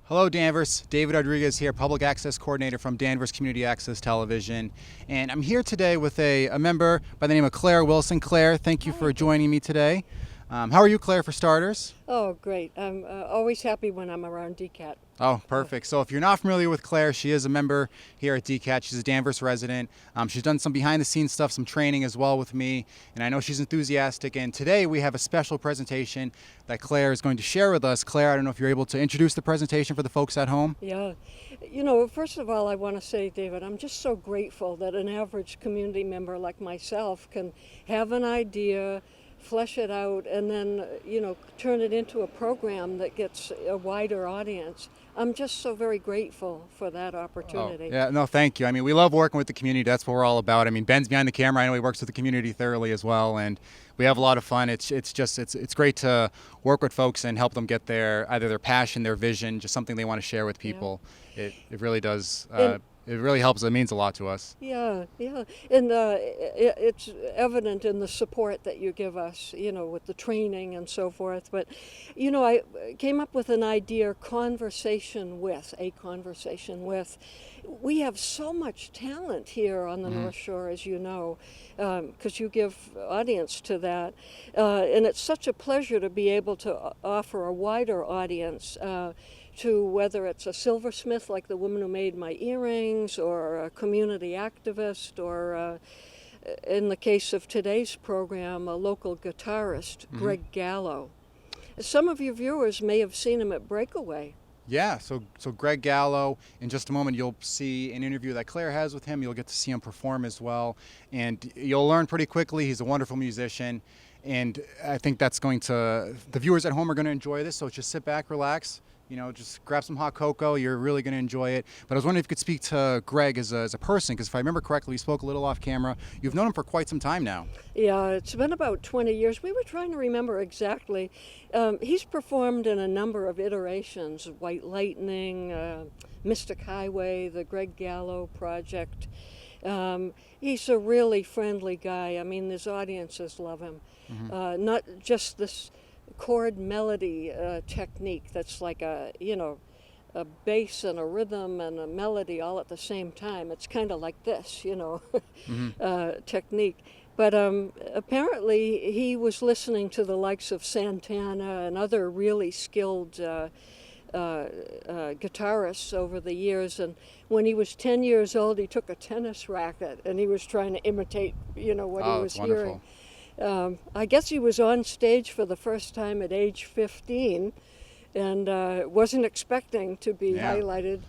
Hello, Danvers. David Rodriguez here, Public Access Coordinator from Danvers Community Access Television. And I'm here today with a member by the name of Claire Wilson. Claire, thank you for joining me today. How are you, Claire, for starters? Oh, great. I'm always happy when I'm around DCAT. Oh, perfect. So if you're not familiar with Claire, she is a member here at DCAT. She's a Danvers resident. She's done some behind-the-scenes stuff, some training as well with me, and I know she's enthusiastic. And today we have a special presentation that Claire is going to share with us. Claire, I don't know if you're able to introduce the presentation for the folks at home. Yeah. First of all, I want to say, David, I'm just so grateful that an average community member like myself can have an idea, flesh it out, and then, turn it into a program that gets a wider audience. I'm just so very grateful for that opportunity. Oh, yeah, no, thank you. I mean, we love working with the community. That's what we're all about. I mean, Ben's behind the camera. I know he works with the community thoroughly as well, and we have a lot of fun. It's great to work with folks and help them get either their passion, their vision, just something they want to share with people. Yeah. It really does. It really helps. It means a lot to us. Yeah, and it's evident in the support that you give us, with the training and so forth. But, I came up with an idea, a conversation with. We have so much talent here on the North Shore, as you know, because you give audience to that. And it's such a pleasure to be able to offer a wider audience to whether it's a silversmith like the woman who made my earrings, or a community activist, or in the case of today's program, a local guitarist, Greg Gallo. Some of your viewers may have seen him at Breakaway. Yeah, so Greg Gallo, in just a moment you'll see an interview that Claire has with him. You'll get to see him perform as well, and you'll learn pretty quickly he's a wonderful musician, and I think the viewers at home are going to enjoy this, so just sit back, relax. Just grab some hot cocoa. You're really going to enjoy it. But I was wondering if you could speak to Greg as a person, because if I remember correctly, we spoke a little off camera. You've known him for quite some time now. Yeah, it's been about 20 years. We were trying to remember exactly. He's performed in a number of iterations: White Lightning, Mystic Highway, the Greg Gallo Project. He's a really friendly guy. I mean, his audiences love him. Not just this chord melody technique that's like a bass and a rhythm and a melody all at the same time. It's kind of like this, technique. But apparently he was listening to the likes of Santana and other really skilled guitarists over the years, and when he was 10 years old he took a tennis racket and he was trying to imitate what he was hearing. I guess he was on stage for the first time at age 15 and wasn't expecting to be highlighted,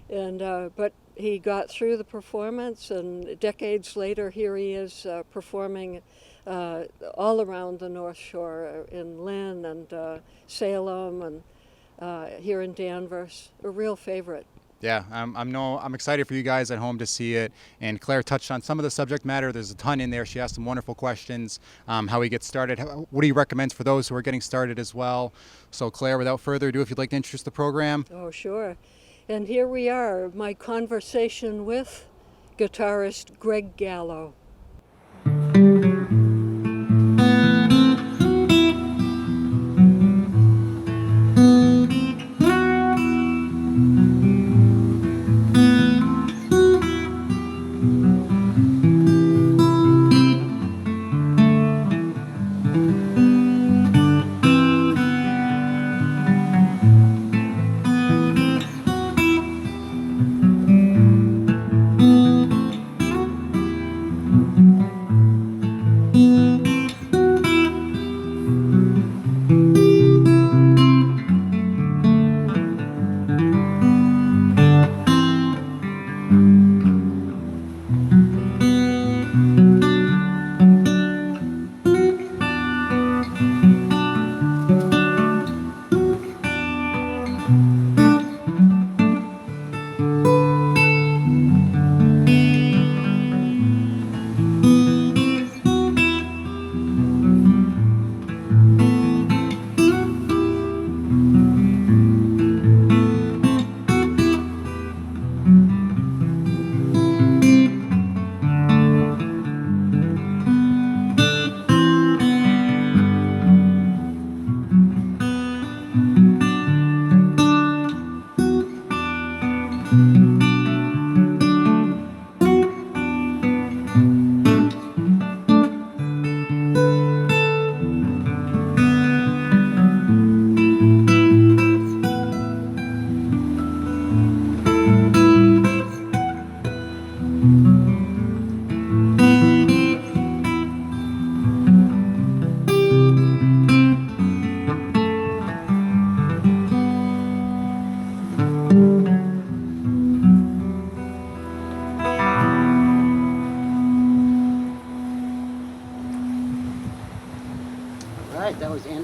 but he got through the performance, and decades later here he is performing all around the North Shore, in Lynn and Salem and here in Danvers. A real favorite. Yeah, I'm excited for you guys at home to see it. And Claire touched on some of the subject matter. There's a ton in there. She asked some wonderful questions. How he gets started. What do you recommend for those who are getting started as well? So Claire, without further ado, if you'd like to introduce the program. Oh, sure. And here we are, my conversation with guitarist Greg Gallo.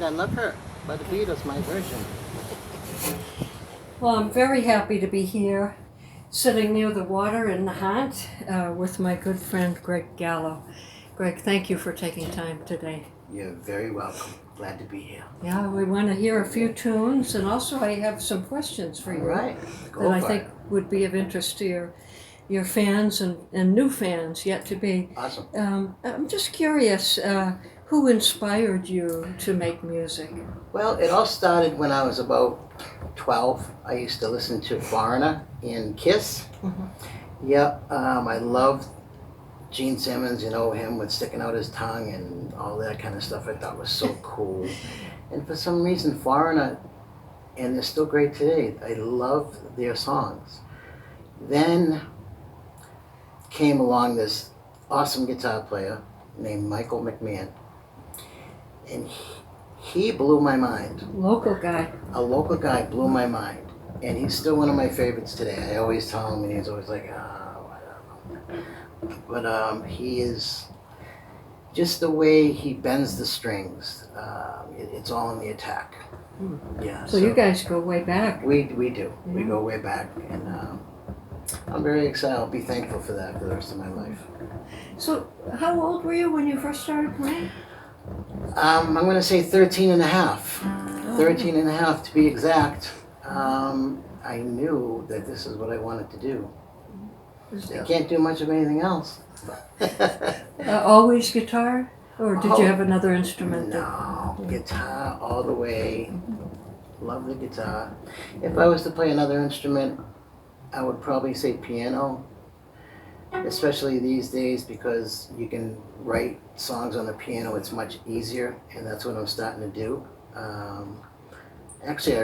I Love Her by the Beatles, my version. Well, I'm very happy to be here, sitting near the water in Nahant with my good friend Greg Gallo. Greg, thank you for taking time today. You're very welcome. Glad to be here. Yeah, we want to hear a few tunes, and also I have some questions for you All right. Go that I for think it. would be of interest to your fans and new fans yet to be. Awesome. I'm just curious, who inspired you to make music? Well, it all started when I was about 12. I used to listen to Foreigner and Kiss. Mm-hmm. Yep. I loved Gene Simmons, you know, him with sticking out his tongue and all that kind of stuff. I thought was so cool. And for some reason, Foreigner, and they're still great today, I love their songs. Then came along this awesome guitar player named Michael McMahon, and he blew my mind. Local guy. A local guy blew my mind, and he's still one of my favorites today. I always tell him, and he's always like, whatever. But he is just the way he bends the strings. It's all in the attack. Yeah. So you guys go way back. We do. Yeah. We go way back, and I'm very excited. I'll be thankful for that for the rest of my life. So how old were you when you first started playing? I'm going to say 13 and a half. 13 and a half to be exact. I knew that this is what I wanted to do. I can't do much of anything else. Always guitar? Or did Oh, you have another instrument? No, guitar all the way. Love the guitar. If I was to play another instrument, I would probably say piano, especially these days because you can write songs on the piano. It's much easier, and that's what I'm starting to do. Actually,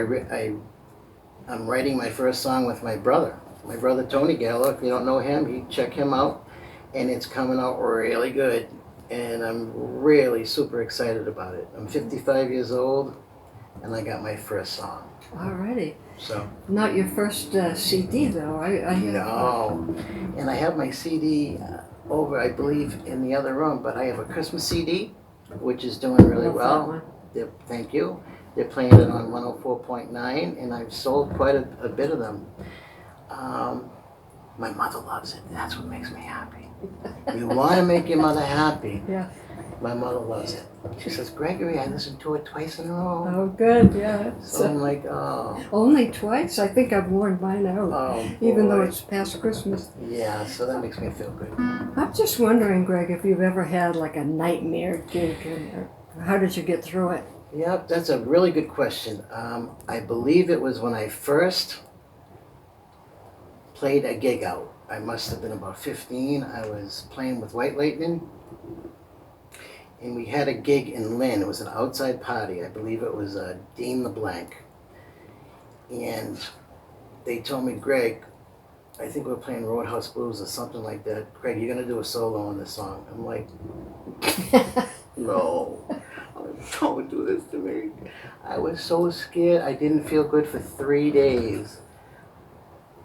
I'm writing my first song with my brother Tony Gallo. If you don't know him, check him out, and it's coming out really good, and I'm really super excited about it. I'm 55 years old, and I got my first song. Alrighty. So. Not your first CD though. No, and I have my CD over, I believe, in the other room. But I have a Christmas CD, which is doing really well. Thank you. They're playing it on 104.9, and I've sold quite a bit of them. My mother loves it. That's what makes me happy. You want to make your mother happy. Yeah. My mother loves it. She says, Gregory, I listened to it twice in a row. Oh, good, yeah. So I'm like, oh. Only twice? I think I've worn mine out, even though it's past Christmas. Yeah, so that makes me feel good. I'm just wondering, Greg, if you've ever had like a nightmare gig, and how did you get through it? Yep, that's a really good question. I believe it was when I first played a gig out. I must have been about 15. I was playing with White Lightning, and we had a gig in Lynn. It was an outside party. I believe it was Dean LeBlanc. And they told me, Greg, I think we're playing Roadhouse Blues or something like that. Greg, you're going to do a solo on this song. I'm like, no, don't do this to me. I was so scared. I didn't feel good for 3 days.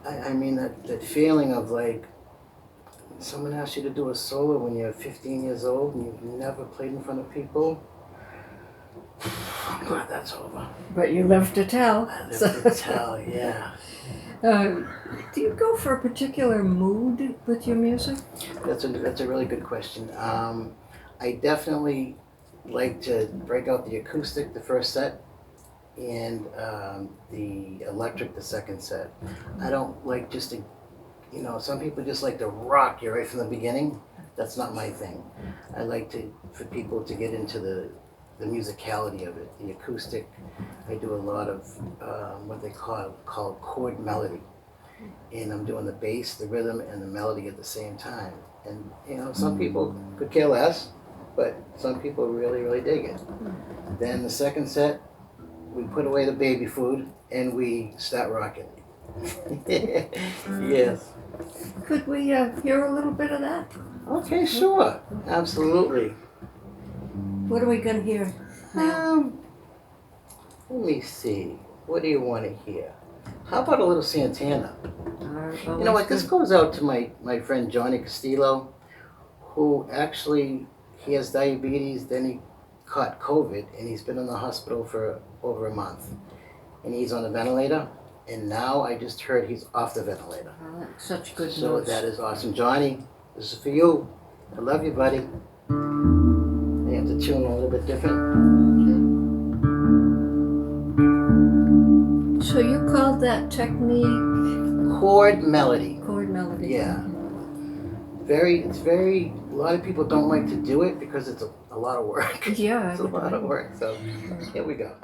I mean, that feeling of like, someone asks you to do a solo when you're 15 years old and you've never played in front of people. I'm glad that's over. But you live to tell. I live to tell, yeah. Do you go for a particular mood with your music? That's a really good question. I definitely like to break out the acoustic the first set, and the electric the second set. I don't like just to, some people just like to rock you right from the beginning. That's not my thing. I like for people to get into the musicality of it, the acoustic. I do a lot of what they call chord melody, and I'm doing the bass, the rhythm, and the melody at the same time. And some people could care less, but some people really, really dig it. Then the second set, we put away the baby food and we start rocking. Yes. Could we hear a little bit of that? Okay, sure. Absolutely. What are we going to hear? Let me see. What do you want to hear? How about a little Santana? You know what? This goes out to my friend Johnny Castillo, who actually, he has diabetes, then he caught COVID, and he's been in the hospital for over a month. And he's on a ventilator, and now I just heard he's off the ventilator. Oh, that's such good So news. that is awesome. Johnny, this is for you. I love you, buddy. I have to tune a little bit different. So you called that technique Chord melody. chord melody? Yeah. A lot of people don't like to do it because it's a lot of work. Yeah. It's a lot of work. So here we go.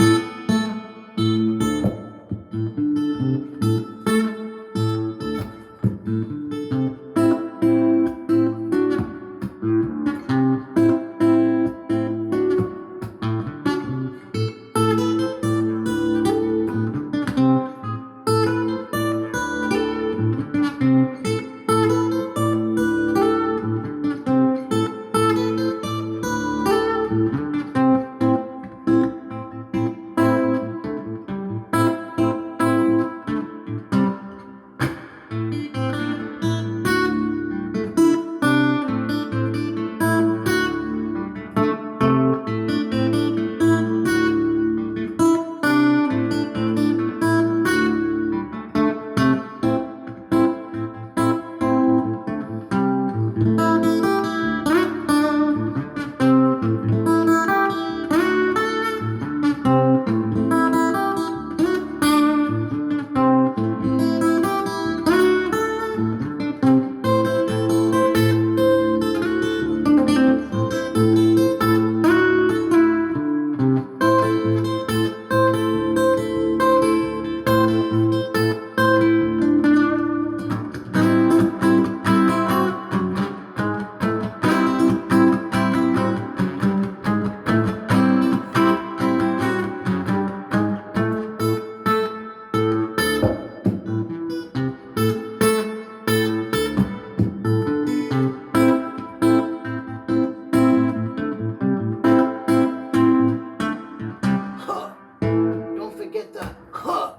Don't forget the huh.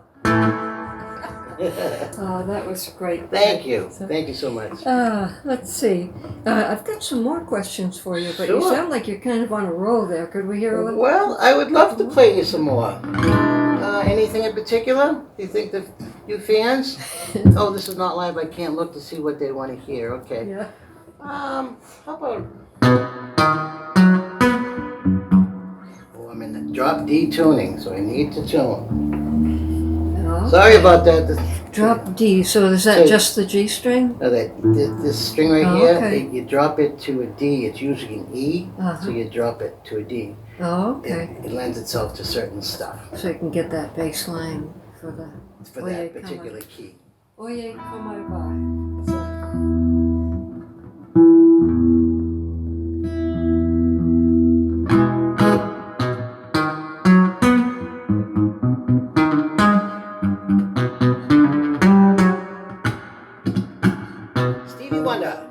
Oh, that was great. Thank you. So, Thank you so much. let's see. I've got some more questions for you, but you Sure. sound like you're kind of on a roll there. Could we hear a little? Well, I would love to play you some more. Anything in particular? You think that you fans? Oh, this is not live. I can't look to see what they want to hear. Okay. Yeah. How about? Oh, I'm in the drop D tuning, so I need to tune. Oh. Sorry about that. Drop D. So is that just the G string? No, this string right Oh, here, okay. you drop it to a D. It's usually an E, Uh-huh. so you drop it to a D. Oh, okay. It lends itself to certain stuff So you can get that bass line for the. for Oye, that come particular on. key. Oye, come by. Stevie Wonder.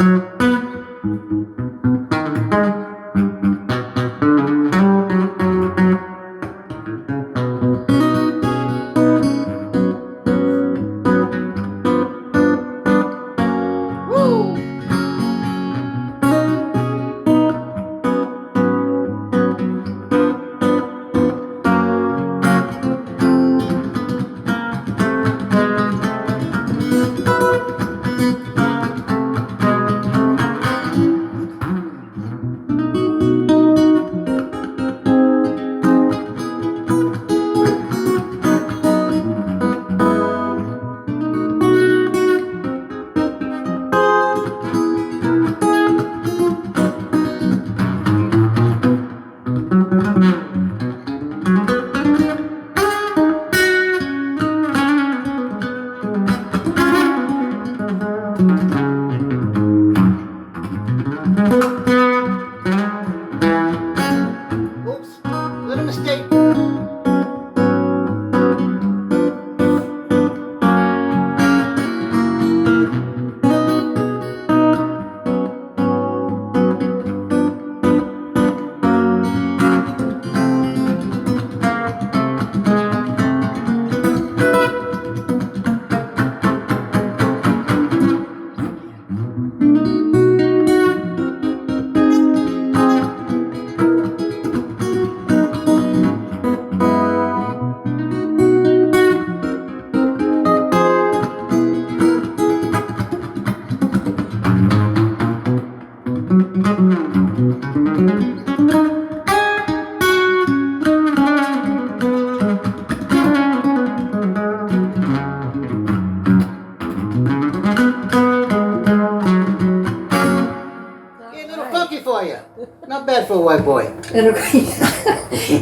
Not bad for a white boy. And,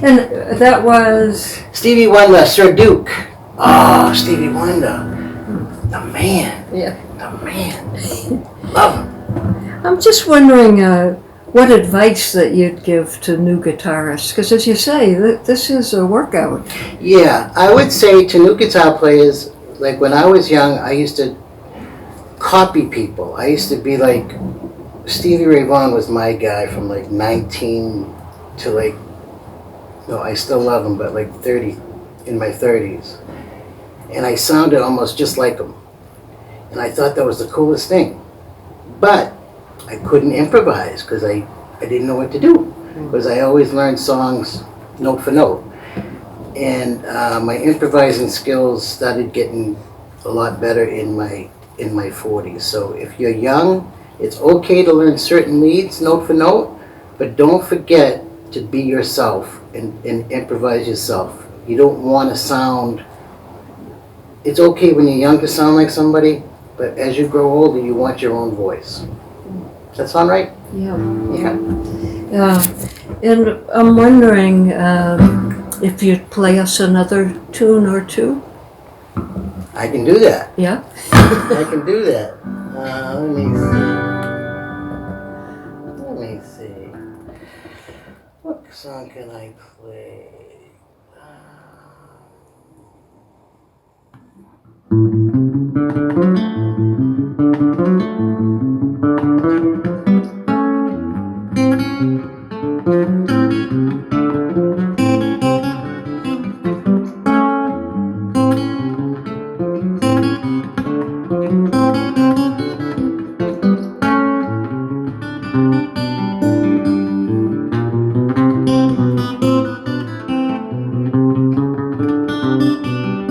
and that was... Stevie Wonder, Sir Duke. Oh, Stevie Wonder. The man. Yeah. The man. Love him. I'm just wondering what advice that you'd give to new guitarists, because as you say, this is a workout. Yeah, I would say to new guitar players, like when I was young, I used to copy people. I used to be like, Stevie Ray Vaughan was my guy from like 19 to like, no, I still love him, but like 30, in my 30s. And I sounded almost just like him. And I thought that was the coolest thing. But I couldn't improvise because I didn't know what to do. Because I always learned songs note for note. And my improvising skills started getting a lot better in my 40s. So if you're young, it's okay to learn certain leads note for note, but don't forget to be yourself and improvise yourself. You don't want to sound, it's okay when you're young to sound like somebody, but as you grow older, you want your own voice. Does that sound right? Yeah. Okay. And I'm wondering if you'd play us another tune or two. I can do that. Yeah? I can do that. Let me see. Let me see. What song can I play?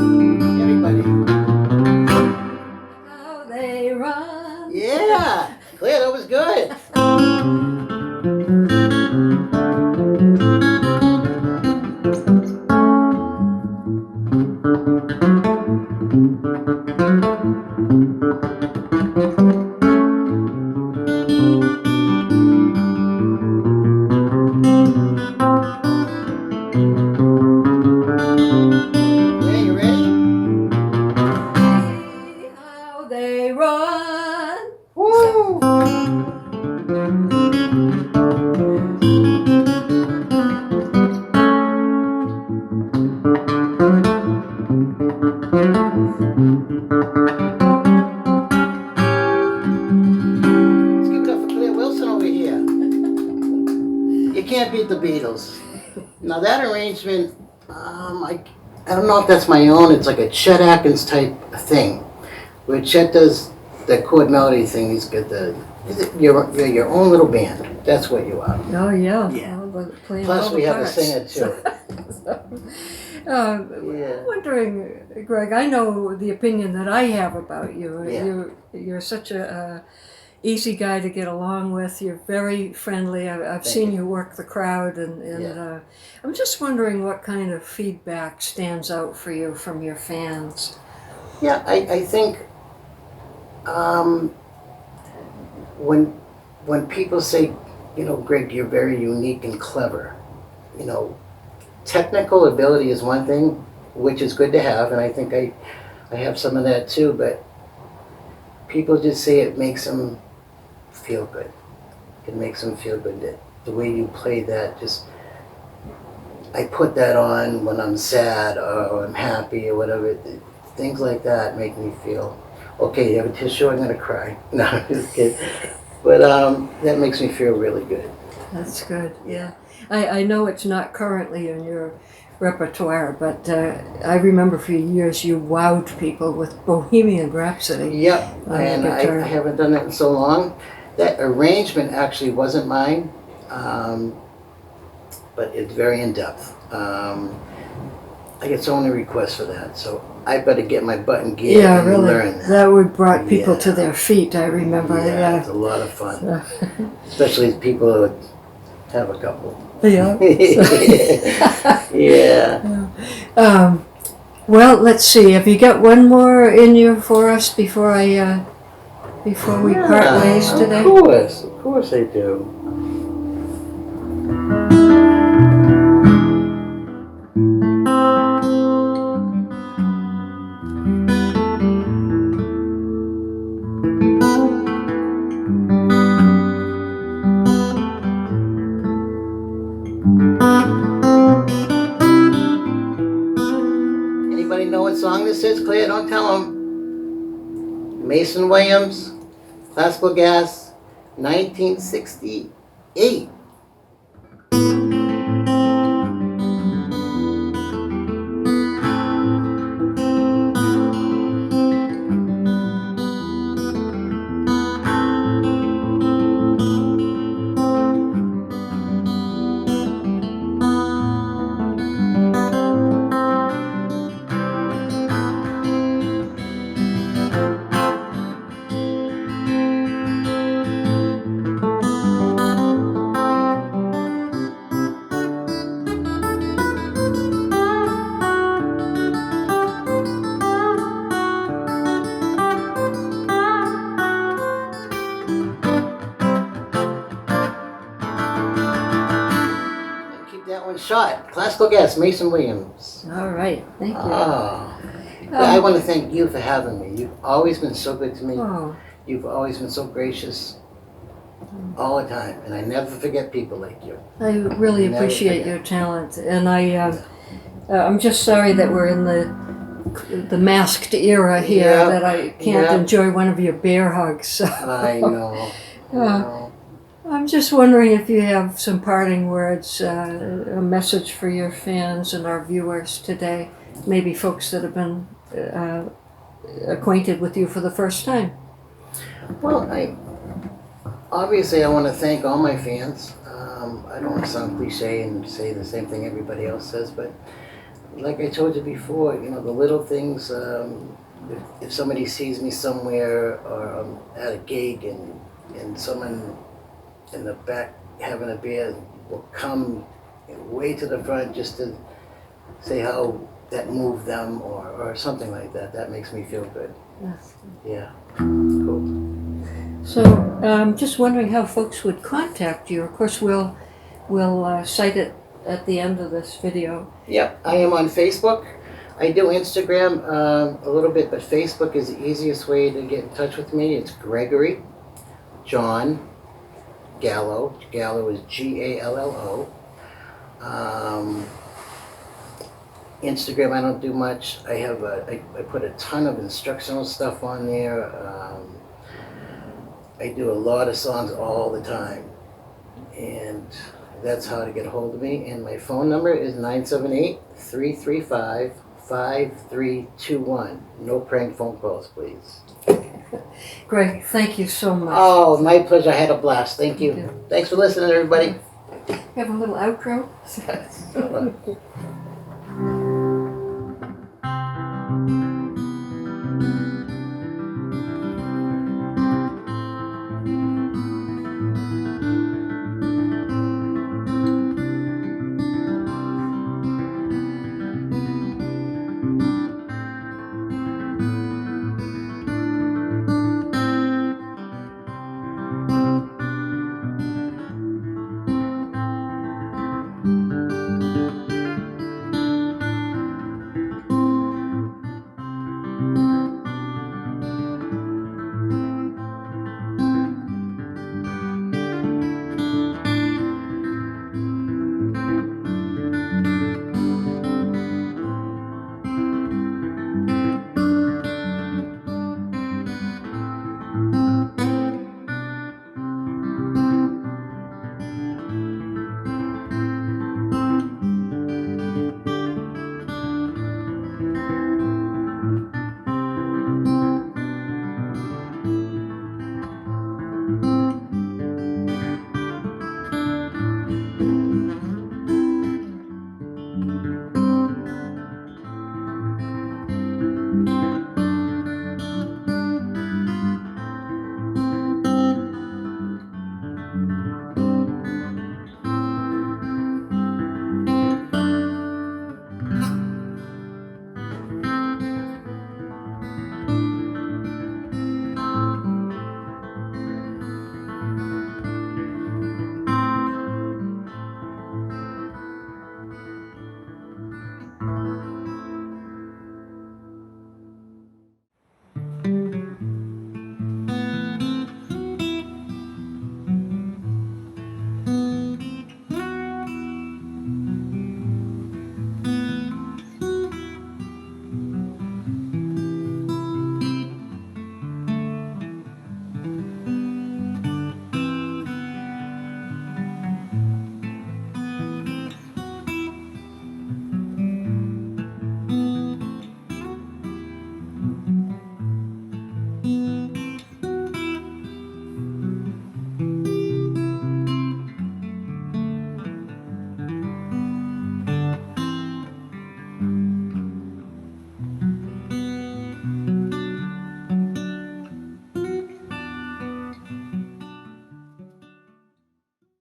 Everybody. How they run. Yeah, Claire, that was good. Yeah, you ready? How they run. Woo! Let's give it up for Claire Wilson over here. You can't beat the Beatles. Now that arrangement, I don't know if that's my own. It's like a Chet Atkins type thing, where Chet does the chord melody thing. He's got you're your own little band. That's what you are. Oh, yeah. Yeah. Playing Plus all we the have a parts. singer too. I'm Yeah. wondering, Greg, I know the opinion that I have about you. Yeah. You're such a easy guy to get along with. You're very friendly. I've seen you work the crowd, and Yeah. I'm just wondering what kind of feedback stands out for you from your fans. Yeah, I think when people say, you know, Greg, you're very unique and clever, you know, technical ability is one thing, which is good to have, and I think I have some of that too, but people just say it makes them feel good. It makes them feel good that the way you play that, just, I put that on when I'm sad or I'm happy or whatever. Things like that make me feel, okay, you have a tissue, I'm gonna cry. No, I'm just kidding. But that makes me feel really good. That's good, yeah. I know it's not currently in your repertoire, but I remember for years you wowed people with Bohemian Rhapsody. Yep, on the and guitar. I haven't done that in so long. That arrangement actually wasn't mine, but it's very in-depth. I get so many requests for that, so I better get my butt in gear Yeah, and really. learn that. That would brought people to Yeah. their feet, I remember. Yeah, it's a lot of fun, especially people who have a couple. Yeah. Yeah. Well, let's see. Have you got one more in you for us before we part ways today? Of course I do. Anybody know what song this is? Claire, don't tell them. Mason Williams, Classical Gas, 1968. That one shot. Classical Gas, Mason Williams. All right, thank you. Oh. I want to thank you for having me. You've always been so good to me. Oh, You've always been so gracious all the time, and I never forget people like you. I really Never appreciate forget. your talent, and I'm just sorry that we're in the masked era here, Yeah, that I can't yeah. enjoy one of your bear hugs. I know. I know. I'm just wondering if you have some parting words, a message for your fans and our viewers today, maybe folks that have been acquainted with you for the first time. Well, obviously I want to thank all my fans. I don't want to sound cliche and say the same thing everybody else says, but like I told you before, you know, the little things, if somebody sees me somewhere or I'm at a gig and someone in the back having a beer will come way to the front just to say how that moved them or something like that. That makes me feel good. Yes. Yeah. Cool. So I'm just wondering how folks would contact you. Of course, we'll cite it at the end of this video. Yep, I am on Facebook. I do Instagram a little bit, but Facebook is the easiest way to get in touch with me. It's Gregory John Gallo. Gallo is Gallo. Instagram, I don't do much. I put a ton of instructional stuff on there. I do a lot of songs all the time, and that's how to get a hold of me. And my phone number is 978-335-5321. No prank phone calls, please. Greg, thank you so much. Oh, my pleasure. I had a blast. Thank you. Thank you. Thanks for listening, everybody. You have a little outro?